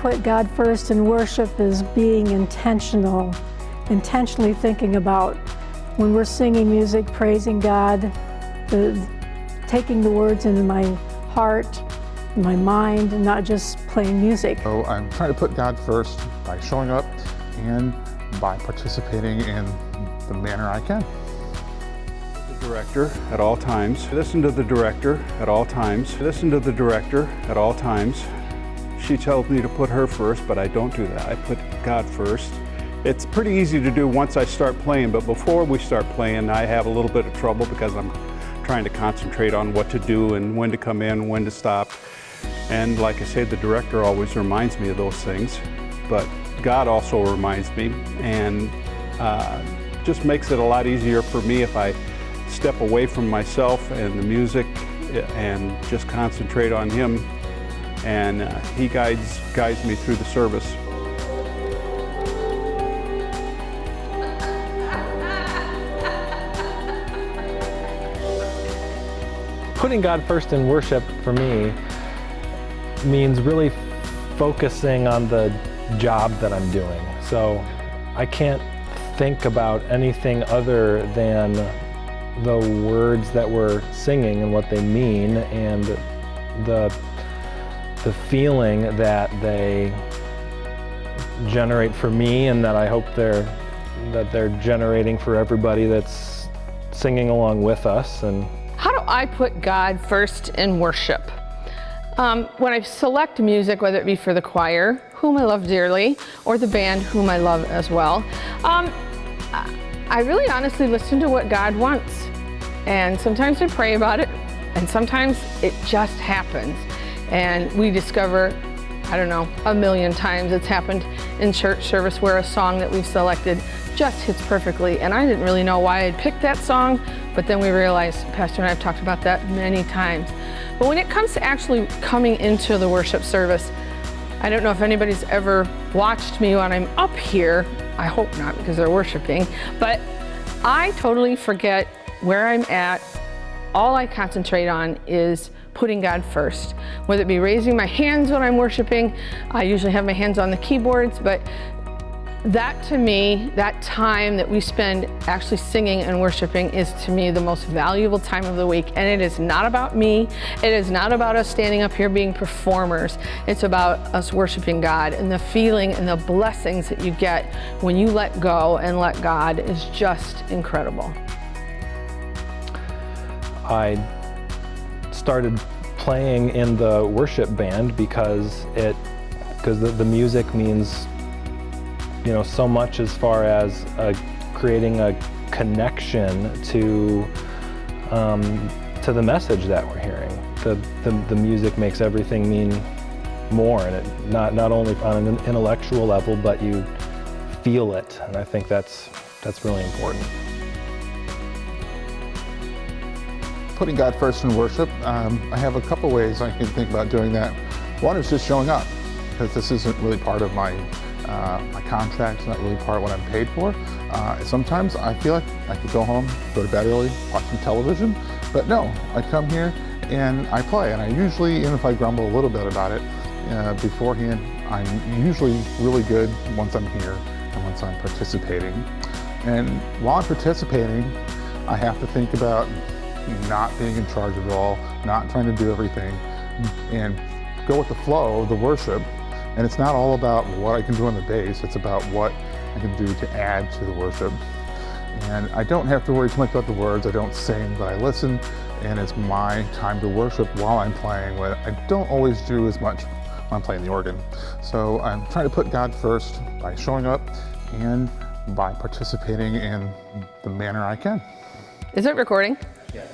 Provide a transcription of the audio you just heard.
put God first in worship is being intentional, intentionally thinking about when we're singing music, praising God, taking the words into my heart, my mind, and not just playing music. So I'm trying to put God first by showing up and by participating in the manner I can. The director at all times. Listen to the director at all times. Listen to the director at all times. She tells me to put her first, but I don't do that. I put God first. It's pretty easy to do once I start playing, but before we start playing, I have a little bit of trouble because I'm trying to concentrate on what to do and when to come in, when to stop. And like I say, the director always reminds me of those things, but God also reminds me, and just makes it a lot easier for me if I step away from myself and the music and just concentrate on Him, and He guides me through the service. Putting God first in worship for me means really focusing on the job that I'm doing. So I can't think about anything other than the words that we're singing and what they mean, and the feeling that they generate for me, and that I hope they're generating for everybody that's singing along with us. And how do I put God first in worship? When I select music, whether it be for the choir, whom I love dearly, or the band, whom I love as well, I really honestly listen to what God wants. And sometimes I pray about it, and sometimes it just happens. And we discover, I don't know, a million times it's happened in church service where a song that we've selected just hits perfectly. And I didn't really know why I'd picked that song, but then we realized, Pastor and I have talked about that many times. But when it comes to actually coming into the worship service, I don't know if anybody's ever watched me when I'm up here. I hope not, because they're worshiping, but I totally forget where I'm at. All I concentrate on is putting God first, whether it be raising my hands when I'm worshiping. I usually have my hands on the keyboards, but that to me, that time that we spend actually singing and worshiping is to me the most valuable time of the week. And it is not about me. It is not about us standing up here being performers. It's about us worshiping God, and the feeling and the blessings that you get when you let go and let God is just incredible. I started playing in the worship band because the music means, you know, so much as far as creating a connection to the message that we're hearing. The music makes everything mean more, and it not only on an intellectual level, but you feel it, and I think that's really important. Putting God first in worship, I have a couple ways I can think about doing that. One is just showing up, because this isn't really part of my contract. It's not really part of what I'm paid for. Sometimes I feel like I could go home, go to bed early, watch some television, but no, I come here and I play, and I usually, even if I grumble a little bit about it beforehand, I'm usually really good once I'm here and once I'm participating. And while I'm participating, I have to think about not being in charge of it all, not trying to do everything, and go with the flow of the worship. And it's not all about what I can do on the bass, it's about what I can do to add to the worship. And I don't have to worry too much about the words. I don't sing, but I listen, and it's my time to worship while I'm playing. I don't always do as much when I'm playing the organ. So I'm trying to put God first by showing up and by participating in the manner I can. Is it recording? Yeah.